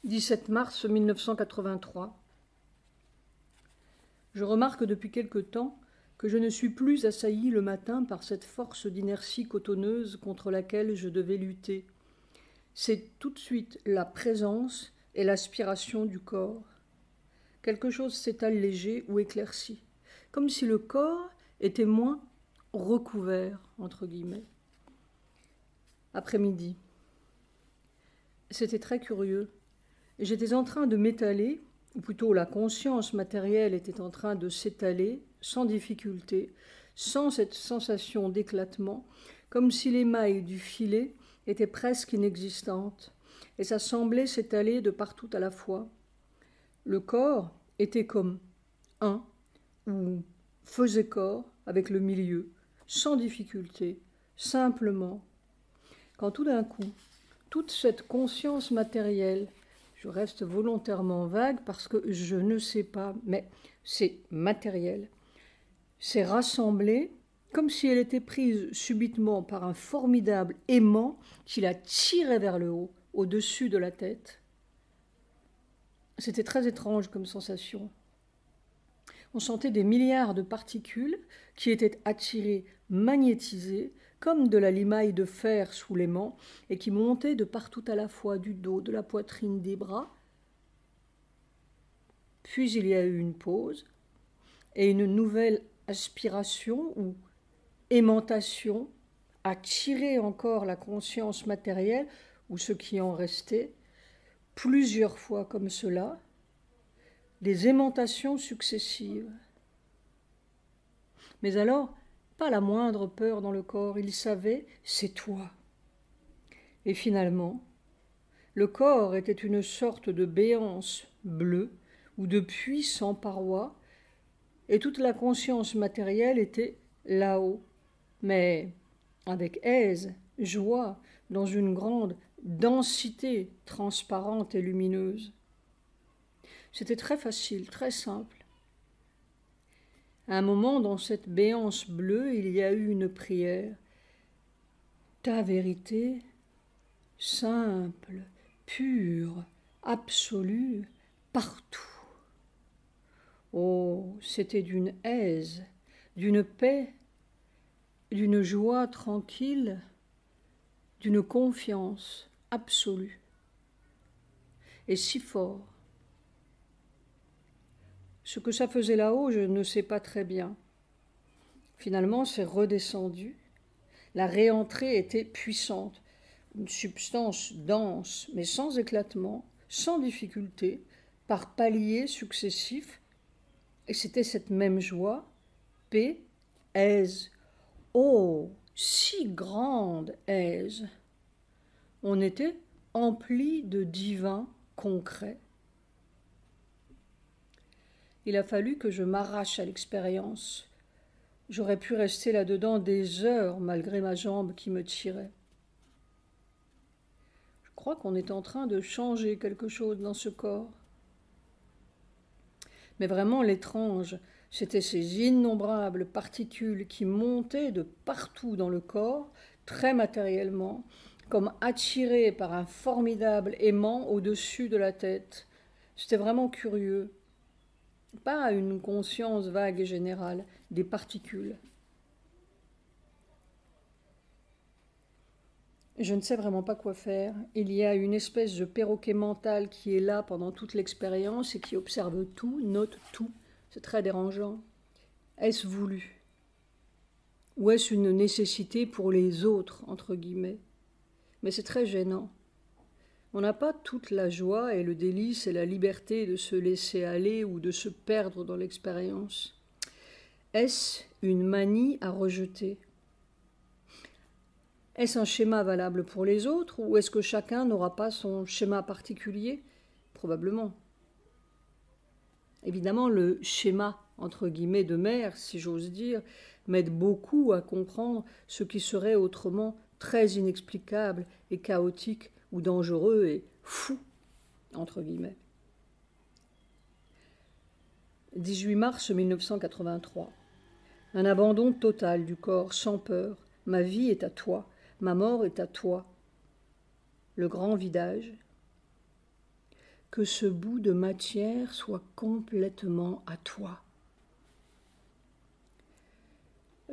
17 mars 1983. Je remarque depuis quelque temps que je ne suis plus assailli le matin par cette force d'inertie cotonneuse contre laquelle je devais lutter. C'est tout de suite la présence et l'aspiration du corps. Quelque chose s'est allégé ou éclairci, comme si le corps était moins recouvert, entre guillemets. Après-midi. C'était très curieux. J'étais en train de m'étaler, ou plutôt la conscience matérielle était en train de s'étaler, sans difficulté, sans cette sensation d'éclatement, comme si les mailles du filet étaient presque inexistantes, et ça semblait s'étaler de partout à la fois. Le corps était comme un, ou faisait corps avec le milieu, sans difficulté, simplement, quand tout d'un coup, toute cette conscience matérielle, je reste volontairement vague parce que je ne sais pas, mais c'est matériel, s'est rassemblée comme si elle était prise subitement par un formidable aimant qui la tirait vers le haut, au-dessus de la tête. C'était très étrange comme sensation. On sentait des milliards de particules qui étaient attirées, magnétisées, comme de la limaille de fer sous l'aimant, et qui montaient de partout à la fois, du dos, de la poitrine, des bras. Puis il y a eu une pause, et une nouvelle aspiration ou aimantation a tiré encore la conscience matérielle, ou ce qui en restait, plusieurs fois comme cela, des aimantations successives. Mais alors, pas la moindre peur dans le corps, il savait, c'est toi. Et finalement, le corps était une sorte de béance bleue ou de puits sans parois, et toute la conscience matérielle était là-haut, mais avec aise, joie, dans une grande densité transparente et lumineuse. C'était très facile, très simple. À un moment, dans cette béance bleue, il y a eu une prière. Ta vérité, simple, pure, absolue, partout. Oh, c'était d'une aise, d'une paix, d'une joie tranquille, d'une confiance absolue. Et si fort. Ce que ça faisait là-haut, je ne sais pas très bien. Finalement, c'est redescendu. La réentrée était puissante. Une substance dense, mais sans éclatement, sans difficulté, par paliers successifs. Et c'était cette même joie, paix, aise. Oh, si grande aise. On était empli de divin concret. Il a fallu que je m'arrache à l'expérience. J'aurais pu rester là-dedans des heures malgré ma jambe qui me tirait. Je crois qu'on est en train de changer quelque chose dans ce corps. Mais vraiment l'étrange, c'était ces innombrables particules qui montaient de partout dans le corps, très matériellement, comme attirées par un formidable aimant au-dessus de la tête. C'était vraiment curieux. Pas une conscience vague et générale, des particules. Je ne sais vraiment pas quoi faire. Il y a une espèce de perroquet mental qui est là pendant toute l'expérience et qui observe tout, note tout. C'est très dérangeant. Est-ce voulu? Ou est-ce une nécessité pour les autres, entre guillemets? Mais c'est très gênant. On n'a pas toute la joie et le délice et la liberté de se laisser aller ou de se perdre dans l'expérience. Est-ce une manie à rejeter? Est-ce un schéma valable pour les autres ou est-ce que chacun n'aura pas son schéma particulier? Probablement. Évidemment, le schéma, entre guillemets, de mère, si j'ose dire, m'aide beaucoup à comprendre ce qui serait autrement très inexplicable et chaotique ou dangereux et fou, entre guillemets. 18 mars 1983. Un abandon total du corps, sans peur. Ma vie est à toi, ma mort est à toi. Le grand vidage. que ce bout de matière soit complètement à toi.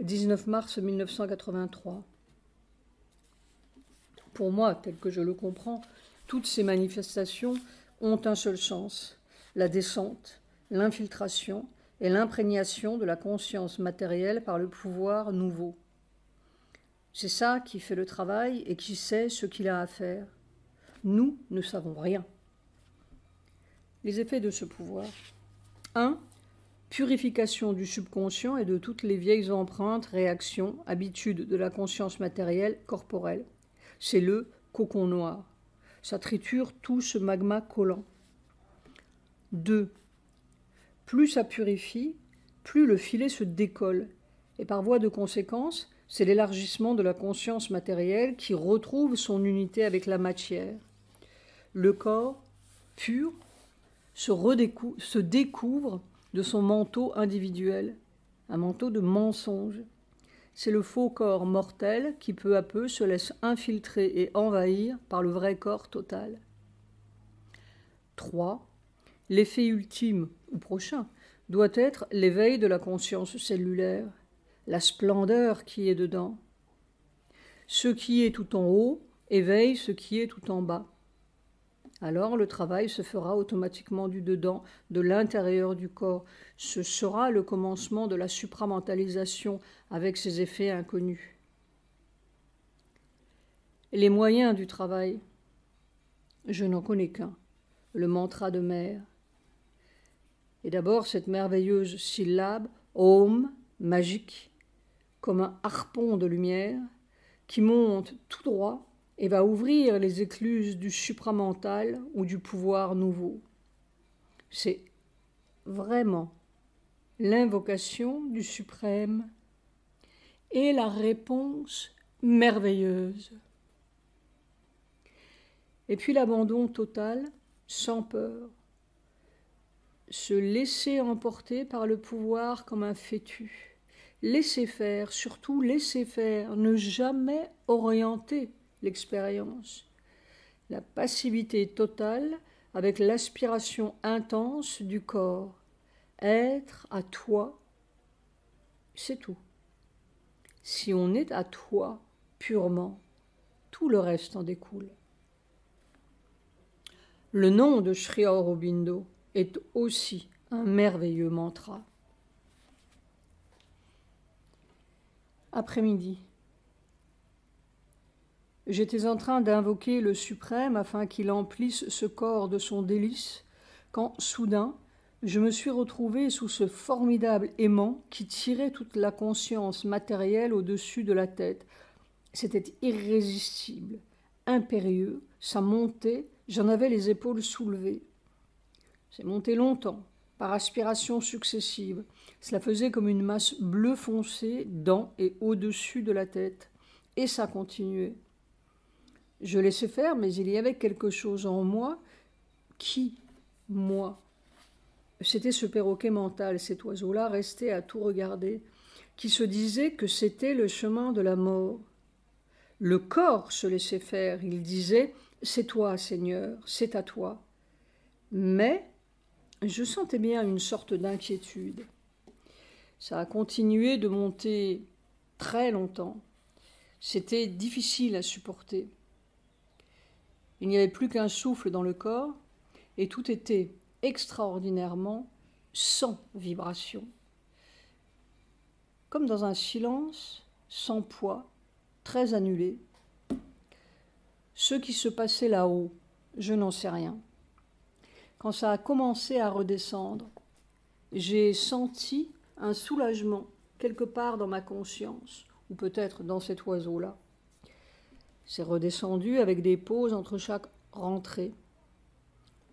19 mars 1983. Pour moi, tel que je le comprends, toutes ces manifestations ont un seul sens, la descente, l'infiltration et l'imprégnation de la conscience matérielle par le pouvoir nouveau. C'est ça qui fait le travail et qui sait ce qu'il a à faire. Nous ne savons rien. Les effets de ce pouvoir. 1. Purification du subconscient et de toutes les vieilles empreintes, réactions, habitudes de la conscience matérielle corporelle. C'est le cocon noir. Ça triture tout ce magma collant. 2. Plus ça purifie, plus le filet se décolle. Et par voie de conséquence, c'est l'élargissement de la conscience matérielle qui retrouve son unité avec la matière. Le corps, pur, se découvre de son manteau individuel, un manteau de mensonge. C'est le faux corps mortel qui peu à peu se laisse infiltrer et envahir par le vrai corps total. 3. L'effet ultime, ou prochain, doit être l'éveil de la conscience cellulaire, la splendeur qui est dedans. Ce qui est tout en haut éveille ce qui est tout en bas. Alors le travail se fera automatiquement du dedans, de l'intérieur du corps. Ce sera le commencement de la supramentalisation avec ses effets inconnus. Les moyens du travail, je n'en connais qu'un, le mantra de mère. Et d'abord cette merveilleuse syllabe, Om, magique, comme un harpon de lumière, qui monte tout droit et va ouvrir les écluses du supramental ou du pouvoir nouveau. C'est vraiment l'invocation du suprême et la réponse merveilleuse. Et puis l'abandon total, sans peur. Se laisser emporter par le pouvoir comme un fétu. Laisser faire, surtout laisser faire, ne jamais orienter l'expérience. La passivité totale avec l'aspiration intense du corps. Être à toi, c'est tout. Si on est à toi purement, tout le reste en découle. Le nom de Sri Aurobindo est aussi un merveilleux mantra. Après-midi. J'étais en train d'invoquer le suprême afin qu'il emplisse ce corps de son délice, quand, soudain, je me suis retrouvée sous ce formidable aimant qui tirait toute la conscience matérielle au-dessus de la tête. C'était irrésistible, impérieux, ça montait, j'en avais les épaules soulevées. C'est monté longtemps, par aspirations successives. Cela faisait comme une masse bleue foncée dans et au-dessus de la tête. Et ça continuait. Je laissais faire, mais il y avait quelque chose en moi qui, moi, c'était ce perroquet mental, cet oiseau-là resté à tout regarder, qui se disait que c'était le chemin de la mort. Le corps se laissait faire, il disait « c'est toi, Seigneur, c'est à toi ». Mais je sentais bien une sorte d'inquiétude. Ça a continué de monter très longtemps. C'était difficile à supporter. Il n'y avait plus qu'un souffle dans le corps et tout était extraordinairement sans vibration. Comme dans un silence sans poids, très annulé. Ce qui se passait là-haut, je n'en sais rien. Quand ça a commencé à redescendre, j'ai senti un soulagement quelque part dans ma conscience, ou peut-être dans cet oiseau-là. C'est redescendu avec des pauses entre chaque rentrée.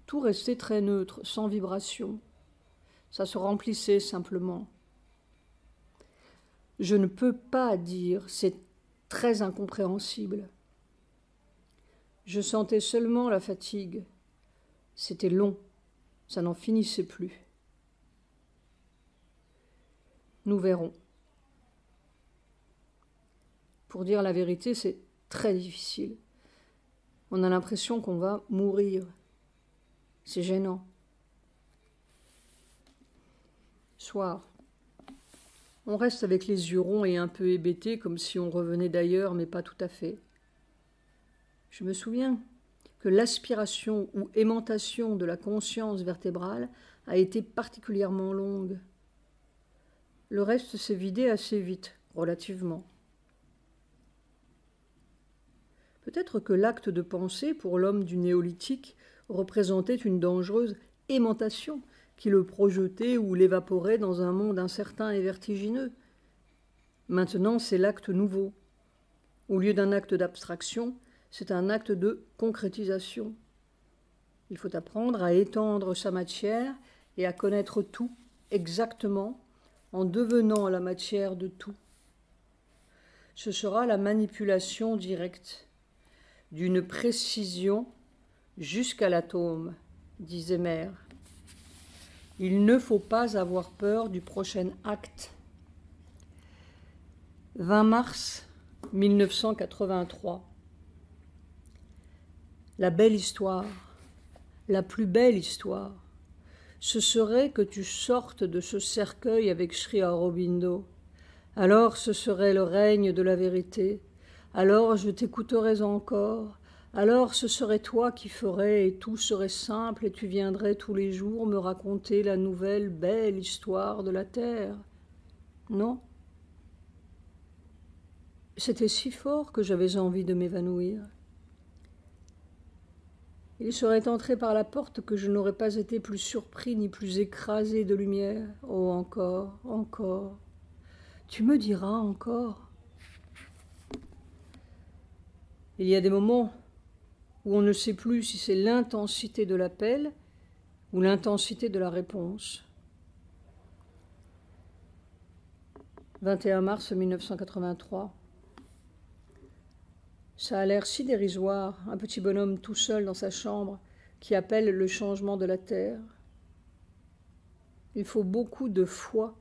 Tout restait très neutre, sans vibration. Ça se remplissait simplement. Je ne peux pas dire, c'est très incompréhensible. Je sentais seulement la fatigue. C'était long, ça n'en finissait plus. Nous verrons. Pour dire la vérité, c'est très difficile. On a l'impression qu'on va mourir. C'est gênant. Soir. On reste avec les yeux ronds et un peu hébétés, comme si on revenait d'ailleurs, mais pas tout à fait. Je me souviens que l'aspiration ou aimantation de la conscience vertébrale a été particulièrement longue. Le reste s'est vidé assez vite, relativement. Peut-être que l'acte de penser, pour l'homme du néolithique, représentait une dangereuse aimantation qui le projetait ou l'évaporait dans un monde incertain et vertigineux. Maintenant, c'est l'acte nouveau. Au lieu d'un acte d'abstraction, c'est un acte de concrétisation. Il faut apprendre à étendre sa matière et à connaître tout exactement en devenant la matière de tout. Ce sera la manipulation directe, d'une précision jusqu'à l'atome, disait Mère. Il ne faut pas avoir peur du prochain acte. 20 mars 1983. La belle histoire, la plus belle histoire, ce serait que tu sortes de ce cercueil avec Sri Aurobindo. Alors ce serait le règne de la vérité. Alors je t'écouterais encore. Alors ce serait toi qui ferais et tout serait simple et tu viendrais tous les jours me raconter la nouvelle belle histoire de la terre. Non. C'était si fort que j'avais envie de m'évanouir. Il serait entré par la porte que je n'aurais pas été plus surpris ni plus écrasé de lumière. Oh, encore, encore. Tu me diras encore. Il y a des moments où on ne sait plus si c'est l'intensité de l'appel ou l'intensité de la réponse. 21 mars 1983. Ça a l'air si dérisoire, un petit bonhomme tout seul dans sa chambre qui appelle le changement de la terre. Il faut beaucoup de foi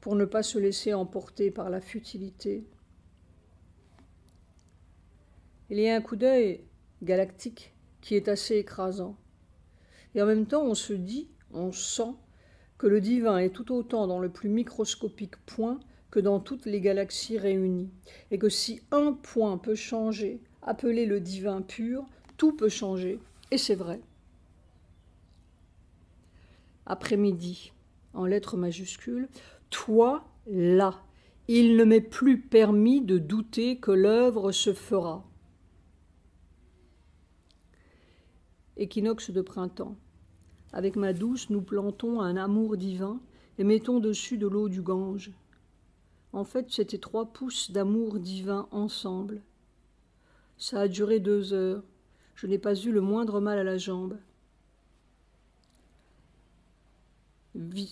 pour ne pas se laisser emporter par la futilité. Il y a un coup d'œil galactique qui est assez écrasant. Et en même temps, on se dit, on sent que le divin est tout autant dans le plus microscopique point que dans toutes les galaxies réunies, et que si un point peut changer, appelé le divin pur, tout peut changer, et c'est vrai. Après-midi, en lettres majuscules, toi, là, il ne m'est plus permis de douter que l'œuvre se fera. Équinoxe de printemps. Avec ma douce, nous plantons un amour divin et mettons dessus de l'eau du Gange. En fait, c'était 3 pouces d'amour divin ensemble. Ça a duré 2 heures. Je n'ai pas eu le moindre mal à la jambe.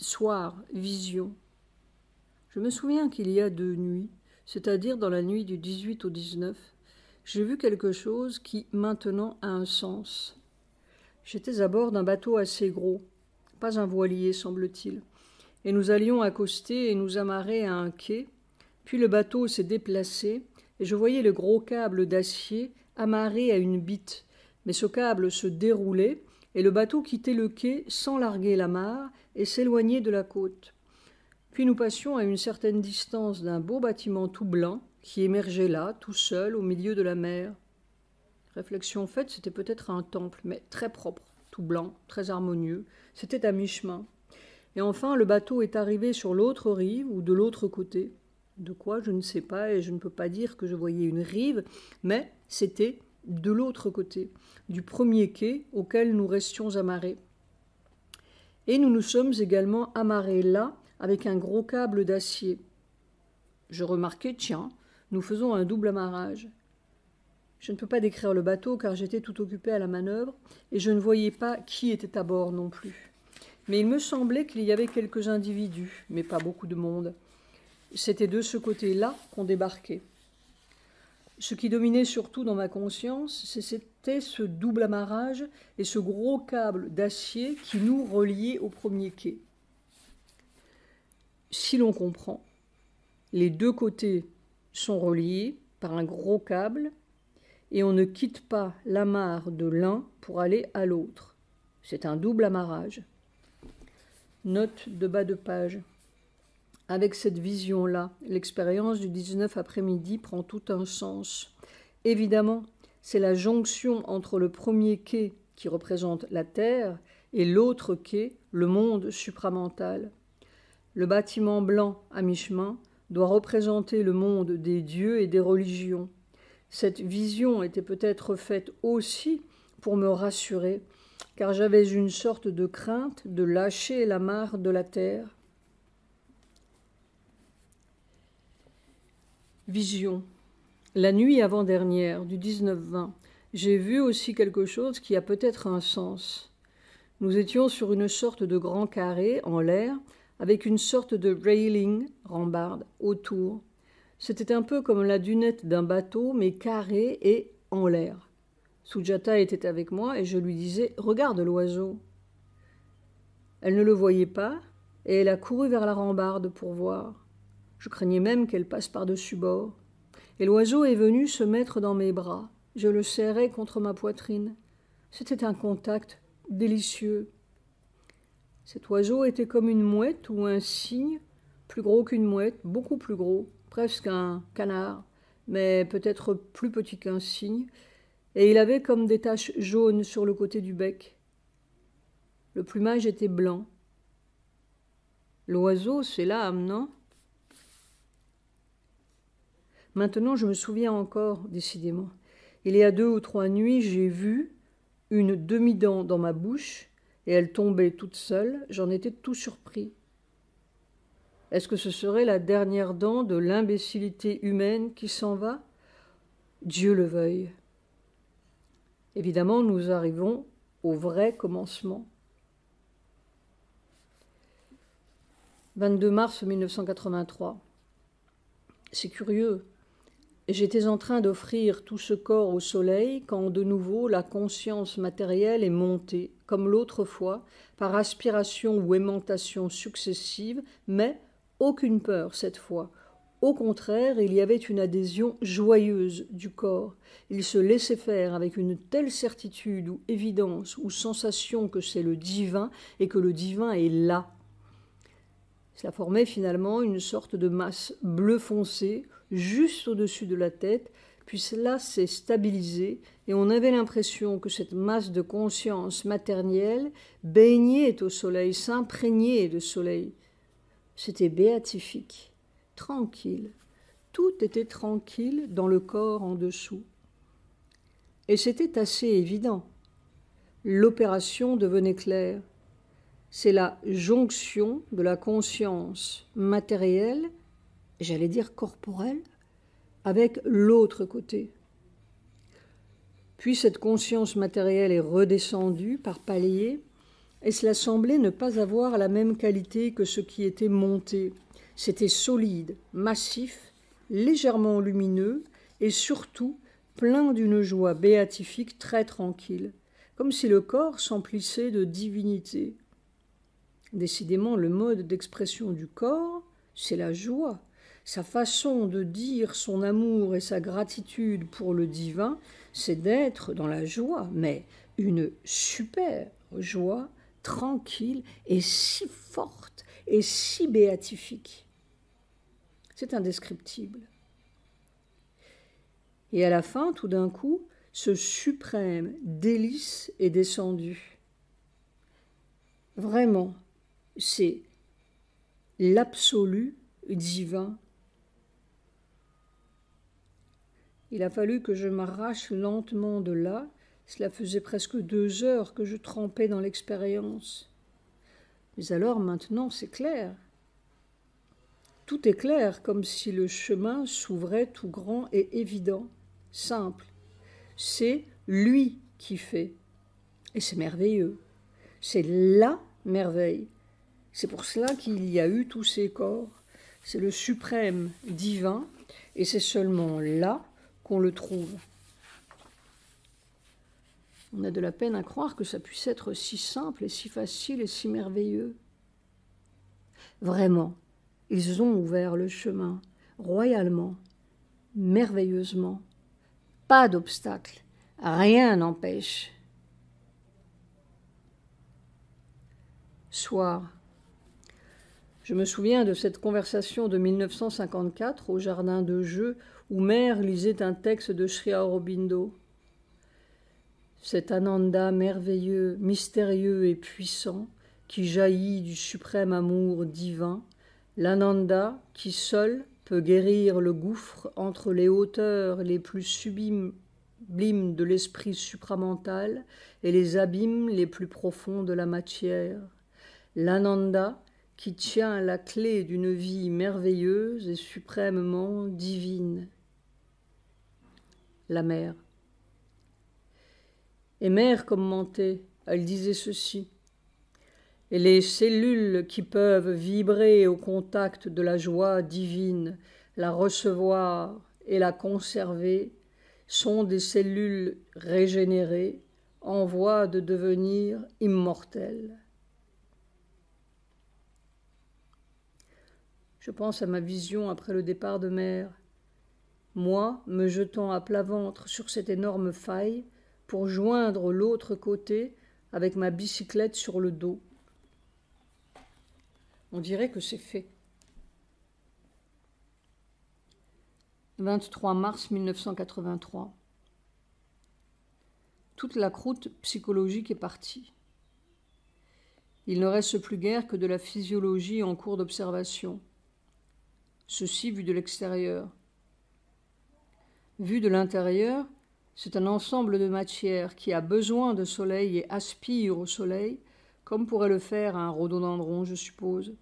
Soir, vision. Je me souviens qu'il y a 2 nuits, c'est-à-dire dans la nuit du 18 au 19, j'ai vu quelque chose qui, maintenant, a un sens. J'étais à bord d'un bateau assez gros, pas un voilier, semble-t-il, et nous allions accoster et nous amarrer à un quai, puis le bateau s'est déplacé, et je voyais le gros câble d'acier amarré à une bitte, mais ce câble se déroulait, et le bateau quittait le quai sans larguer l'amarre et s'éloignait de la côte. Puis nous passions à une certaine distance d'un beau bâtiment tout blanc qui émergeait là, tout seul, au milieu de la mer. Réflexion faite, c'était peut-être un temple, mais très propre, tout blanc, très harmonieux. C'était à mi-chemin. Et enfin, le bateau est arrivé sur l'autre rive ou de l'autre côté. De quoi, je ne sais pas, et je ne peux pas dire que je voyais une rive, mais c'était de l'autre côté, du premier quai auquel nous restions amarrés. Et nous nous sommes également amarrés là, avec un gros câble d'acier. Je remarquai, tiens, nous faisons un double amarrage. Je ne peux pas décrire le bateau car j'étais tout occupé à la manœuvre et je ne voyais pas qui était à bord non plus. Mais il me semblait qu'il y avait quelques individus, mais pas beaucoup de monde. C'était de ce côté-là qu'on débarquait. Ce qui dominait surtout dans ma conscience, c'était ce double amarrage et ce gros câble d'acier qui nous reliait au premier quai. Si l'on comprend, les 2 côtés sont reliés par un gros câble et on ne quitte pas l'amarre de l'un pour aller à l'autre. C'est un double amarrage. Note de bas de page. Avec cette vision-là, l'expérience du 19 après-midi prend tout un sens. Évidemment, c'est la jonction entre le premier quai qui représente la Terre et l'autre quai, le monde supramental. Le bâtiment blanc à mi-chemin doit représenter le monde des dieux et des religions. Cette vision était peut-être faite aussi pour me rassurer, car j'avais une sorte de crainte de lâcher la mare de la terre. Vision. La nuit avant-dernière, du 19-20, j'ai vu aussi quelque chose qui a peut-être un sens. Nous étions sur une sorte de grand carré en l'air, avec une sorte de railing, rambarde, autour. C'était un peu comme la dunette d'un bateau, mais carré et en l'air. Sujata était avec moi et je lui disais « Regarde l'oiseau ». Elle ne le voyait pas et elle a couru vers la rambarde pour voir. Je craignais même qu'elle passe par-dessus bord. Et l'oiseau est venu se mettre dans mes bras. Je le serrais contre ma poitrine. C'était un contact délicieux. Cet oiseau était comme une mouette ou un cygne, plus gros qu'une mouette, beaucoup plus gros, presque un canard, mais peut-être plus petit qu'un cygne, et il avait comme des taches jaunes sur le côté du bec. Le plumage était blanc. L'oiseau, c'est l'âme, non? Maintenant, je me souviens encore, décidément. Il y a 2 ou 3 nuits, j'ai vu une demi-dent dans ma bouche, et elle tombait toute seule. J'en étais tout surpris. Est-ce que ce serait la dernière dent de l'imbécilité humaine qui s'en va? Dieu le veuille. Évidemment, nous arrivons au vrai commencement. 22 mars 1983. C'est curieux. J'étais en train d'offrir tout ce corps au soleil quand de nouveau la conscience matérielle est montée, comme l'autre fois, par aspiration ou aimantation successive, mais aucune peur cette fois. Au contraire, il y avait une adhésion joyeuse du corps. Il se laissait faire avec une telle certitude ou évidence ou sensation que c'est le divin et que le divin est là. Cela formait finalement une sorte de masse bleu foncé, juste au-dessus de la tête, puis cela s'est stabilisé et on avait l'impression que cette masse de conscience matérielle baignait au soleil, s'imprégnait de soleil. C'était béatifique, tranquille. Tout était tranquille dans le corps en dessous. Et c'était assez évident. L'opération devenait claire. C'est la jonction de la conscience matérielle, j'allais dire corporelle, avec l'autre côté. Puis cette conscience matérielle est redescendue par paliers, et cela semblait ne pas avoir la même qualité que ce qui était monté. C'était solide, massif, légèrement lumineux, et surtout plein d'une joie béatifique très tranquille, comme si le corps s'emplissait de divinité. Décidément, le mode d'expression du corps, c'est la joie. Sa façon de dire son amour et sa gratitude pour le divin, c'est d'être dans la joie, mais une super joie, tranquille et si forte et si béatifique. C'est indescriptible. Et à la fin, tout d'un coup, ce suprême délice est descendu. Vraiment, c'est l'absolu divin. Il a fallu que je m'arrache lentement de là. Cela faisait presque 2 heures que je trempais dans l'expérience. Mais alors maintenant, c'est clair. Tout est clair, comme si le chemin s'ouvrait tout grand et évident, simple. C'est lui qui fait. Et c'est merveilleux. C'est la merveille. C'est pour cela qu'il y a eu tous ces corps. C'est le suprême divin, et c'est seulement là qu'on le trouve. On a de la peine à croire que ça puisse être si simple et si facile et si merveilleux. Vraiment, ils ont ouvert le chemin, royalement, merveilleusement. Pas d'obstacle, rien n'empêche. Soir. Je me souviens de cette conversation de 1954 au jardin de jeux où mère lisait un texte de Sri Aurobindo. Cet Ananda merveilleux, mystérieux et puissant qui jaillit du suprême amour divin, l'Ananda qui seul peut guérir le gouffre entre les hauteurs les plus sublimes de l'esprit supramental et les abîmes les plus profonds de la matière. L'Ananda qui tient la clé d'une vie merveilleuse et suprêmement divine. La mère. Et mère commentait, elle disait ceci. Et les cellules qui peuvent vibrer au contact de la joie divine, la recevoir et la conserver, sont des cellules régénérées en voie de devenir immortelles. Je pense à ma vision après le départ de mère, moi me jetant à plat ventre sur cette énorme faille pour joindre l'autre côté avec ma bicyclette sur le dos. On dirait que c'est fait. 23 mars 1983. Toute la croûte psychologique est partie. Il ne reste plus guère que de la physiologie en cours d'observation. Ceci vu de l'extérieur. Vu de l'intérieur, c'est un ensemble de matière qui a besoin de soleil et aspire au soleil, comme pourrait le faire un rhododendron, je suppose.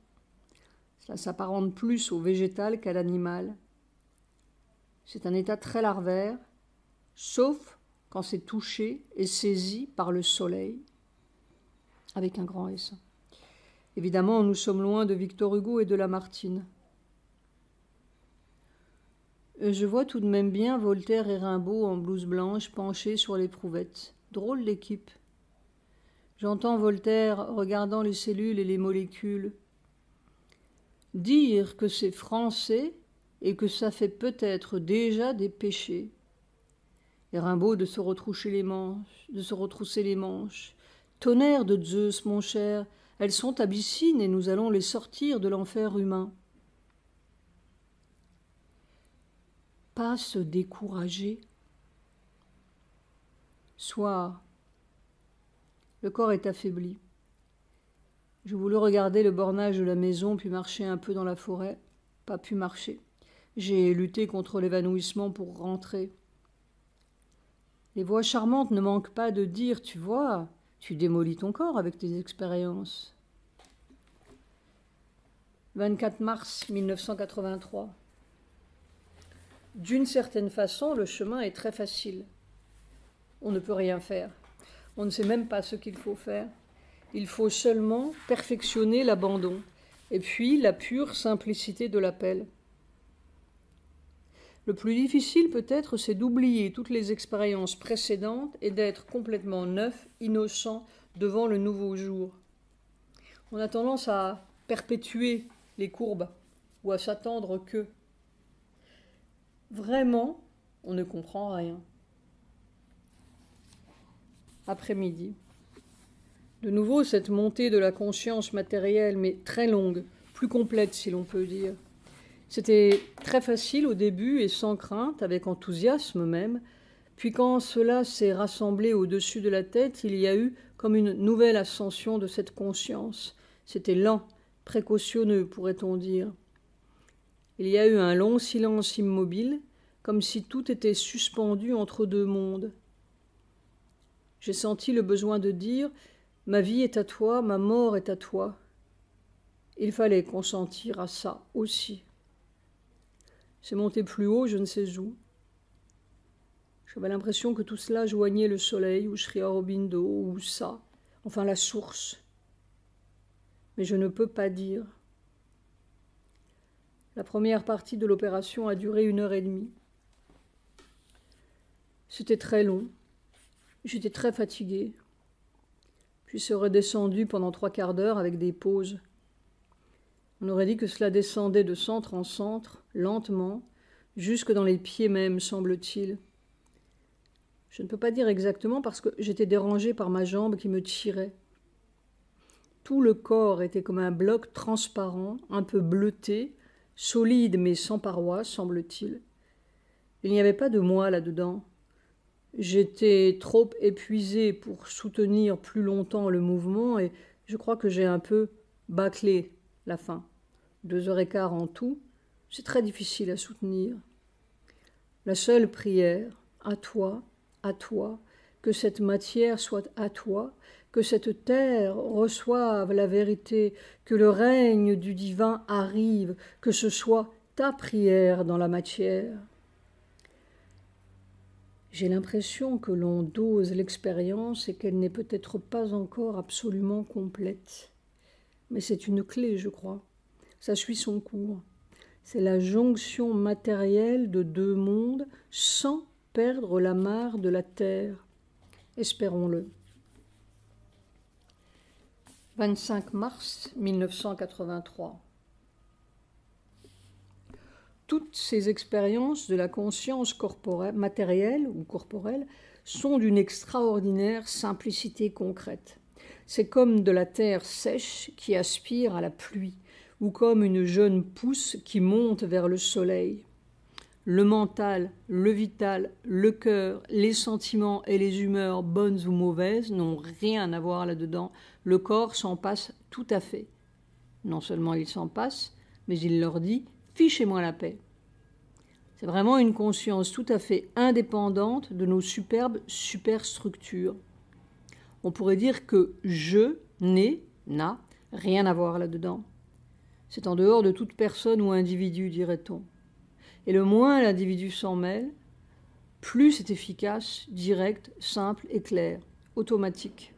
Cela s'apparente plus au végétal qu'à l'animal. C'est un état très larvaire, sauf quand c'est touché et saisi par le soleil, avec un grand S. Évidemment, nous sommes loin de Victor Hugo et de Lamartine. Je vois tout de même bien Voltaire et Rimbaud en blouse blanche penchés sur l'éprouvettes. Drôle d'équipe. J'entends Voltaire regardant les cellules et les molécules. Dire que c'est français et que ça fait peut-être déjà des péchés. Et Rimbaud de se retrousser les manches. Tonnerre de Zeus, mon cher, elles sont abyssines et nous allons les sortir de l'enfer humain. Pas se décourager. Soir. Le corps est affaibli. Je voulus regarder le bornage de la maison, puis marcher un peu dans la forêt. Pas pu marcher. J'ai lutté contre l'évanouissement pour rentrer. Les voix charmantes ne manquent pas de dire, tu vois, tu démolis ton corps avec tes expériences. 24 mars 1983. D'une certaine façon, le chemin est très facile. On ne peut rien faire. On ne sait même pas ce qu'il faut faire. Il faut seulement perfectionner l'abandon et puis la pure simplicité de l'appel. Le plus difficile peut-être, c'est d'oublier toutes les expériences précédentes et d'être complètement neuf, innocent devant le nouveau jour. On a tendance à perpétuer les courbes ou à s'attendre que. Vraiment, on ne comprend rien. Après-midi. De nouveau, cette montée de la conscience matérielle, mais très longue, plus complète si l'on peut dire. C'était très facile au début et sans crainte, avec enthousiasme même. Puis quand cela s'est rassemblé au-dessus de la tête, il y a eu comme une nouvelle ascension de cette conscience. C'était lent, précautionneux, pourrait-on dire. Il y a eu un long silence immobile, comme si tout était suspendu entre deux mondes. J'ai senti le besoin de dire « Ma vie est à toi, ma mort est à toi ». Il fallait consentir à ça aussi. C'est monté plus haut, je ne sais où. J'avais l'impression que tout cela joignait le soleil, ou Sri Aurobindo, ou ça, enfin la source. Mais je ne peux pas dire. La première partie de l'opération a duré 1h30. C'était très long. J'étais très fatiguée. Puis c'est redescendu pendant 3/4 d'heure avec des pauses. On aurait dit que cela descendait de centre en centre, lentement, jusque dans les pieds même, semble-t-il. Je ne peux pas dire exactement parce que j'étais dérangée par ma jambe qui me tirait. Tout le corps était comme un bloc transparent, un peu bleuté, solide mais sans parois, semble-t-il. Il n'y avait pas de moi là-dedans. J'étais trop épuisé pour soutenir plus longtemps le mouvement et je crois que j'ai un peu bâclé la fin. 2h15 en tout, c'est très difficile à soutenir. La seule prière, à toi, que cette matière soit à toi, que cette terre reçoive la vérité, que le règne du divin arrive, que ce soit ta prière dans la matière. J'ai l'impression que l'on dose l'expérience et qu'elle n'est peut-être pas encore absolument complète. Mais c'est une clé, je crois. Ça suit son cours. C'est la jonction matérielle de deux mondes sans perdre la mare de la terre. Espérons-le. 25 mars 1983. Toutes ces expériences de la conscience matérielle ou corporelle sont d'une extraordinaire simplicité concrète. C'est comme de la terre sèche qui aspire à la pluie, ou comme une jeune pousse qui monte vers le soleil. Le mental, le vital, le cœur, les sentiments et les humeurs bonnes ou mauvaises n'ont rien à voir là-dedans. Le corps s'en passe tout à fait. Non seulement il s'en passe, mais il leur dit « fichez-moi la paix ». C'est vraiment une conscience tout à fait indépendante de nos superbes superstructures. On pourrait dire que « je » n'a rien à voir là-dedans. C'est en dehors de toute personne ou individu, dirait-on. Et le moins l'individu s'en mêle, plus c'est efficace, direct, simple et clair, automatique.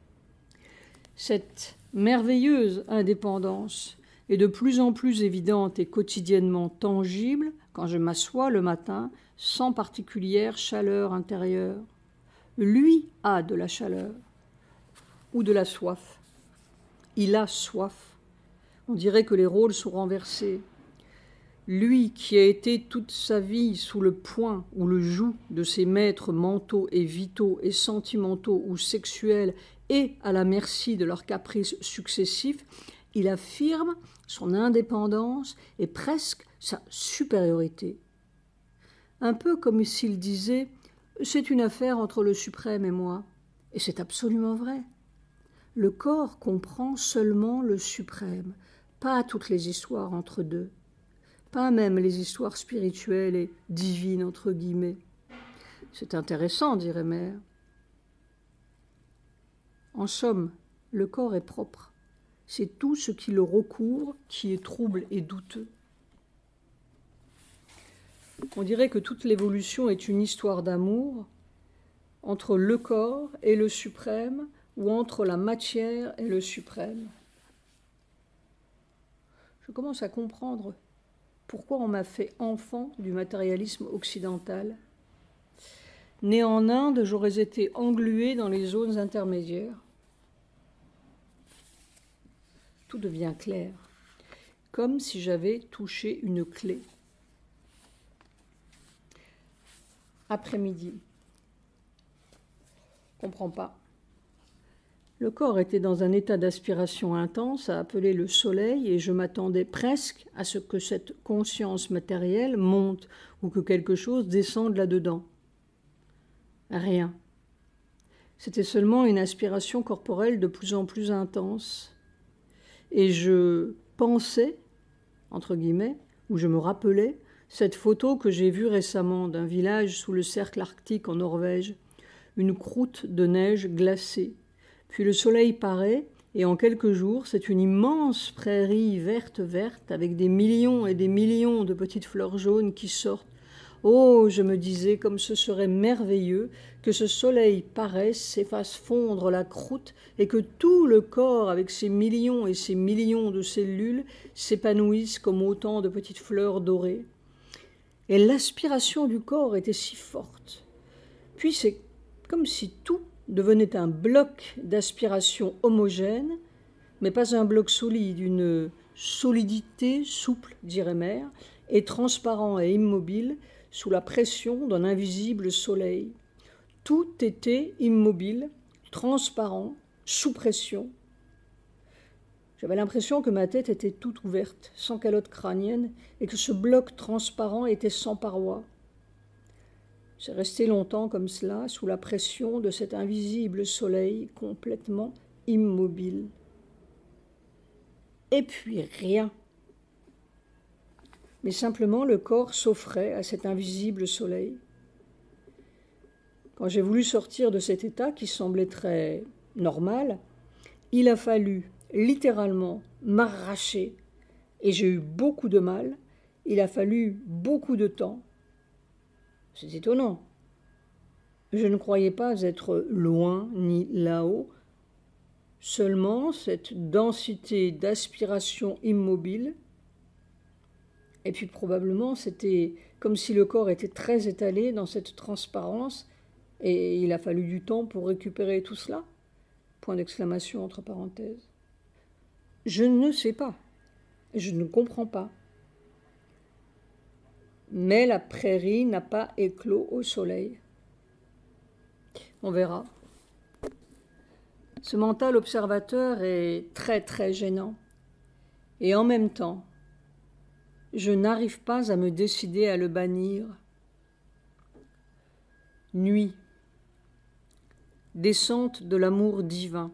Cette merveilleuse indépendance est de plus en plus évidente et quotidiennement tangible quand je m'assois le matin sans particulière chaleur intérieure. Lui a de la chaleur ou de la soif. Il a soif. On dirait que les rôles sont renversés. Lui qui a été toute sa vie sous le poing ou le joug de ses maîtres mentaux et vitaux et sentimentaux ou sexuels et à la merci de leurs caprices successifs, il affirme son indépendance et presque sa supériorité. Un peu comme s'il disait « c'est une affaire entre le suprême et moi ». Et c'est absolument vrai. Le corps comprend seulement le suprême, pas toutes les histoires entre deux. Pas même les histoires spirituelles et divines, entre guillemets. C'est intéressant, dirait Mère. En somme, le corps est propre. C'est tout ce qui le recouvre qui est trouble et douteux. On dirait que toute l'évolution est une histoire d'amour entre le corps et le suprême ou entre la matière et le suprême. Je commence à comprendre pourquoi on m'a fait enfant du matérialisme occidental. Né en Inde, j'aurais été englué dans les zones intermédiaires. Tout devient clair, comme si j'avais touché une clé. Après-midi. Je ne comprends pas. Le corps était dans un état d'aspiration intense à appeler le soleil et je m'attendais presque à ce que cette conscience matérielle monte ou que quelque chose descende là-dedans. Rien. C'était seulement une aspiration corporelle de plus en plus intense. Et je pensais, entre guillemets, ou je me rappelais, cette photo que j'ai vue récemment d'un village sous le cercle arctique en Norvège, une croûte de neige glacée. Puis le soleil paraît, et en quelques jours, c'est une immense prairie verte avec des millions et des millions de petites fleurs jaunes qui sortent. Oh, je me disais, comme ce serait merveilleux que ce soleil paraisse et fasse fondre la croûte et que tout le corps, avec ses millions et ses millions de cellules, s'épanouisse comme autant de petites fleurs dorées. Et l'aspiration du corps était si forte. Puis c'est comme si tout devenait un bloc d'aspiration homogène, mais pas un bloc solide, une solidité souple, dirait Mère, et transparent et immobile sous la pression d'un invisible soleil. Tout était immobile, transparent, sous pression. J'avais l'impression que ma tête était toute ouverte, sans calotte crânienne, et que ce bloc transparent était sans paroi. C'est resté longtemps comme cela, sous la pression de cet invisible soleil complètement immobile. Et puis rien. Mais simplement le corps s'offrait à cet invisible soleil. Quand j'ai voulu sortir de cet état qui semblait très normal, il a fallu littéralement m'arracher, et j'ai eu beaucoup de mal, il a fallu beaucoup de temps. C'est étonnant. Je ne croyais pas être loin ni là-haut, seulement cette densité d'aspiration immobile, et puis probablement c'était comme si le corps était très étalé dans cette transparence, et il a fallu du temps pour récupérer tout cela. Point d'exclamation entre parenthèses. Je ne sais pas, je ne comprends pas. Mais la prairie n'a pas éclos au soleil. On verra. Ce mental observateur est très très gênant. Et en même temps, je n'arrive pas à me décider à le bannir. Nuit. Descente de l'amour divin.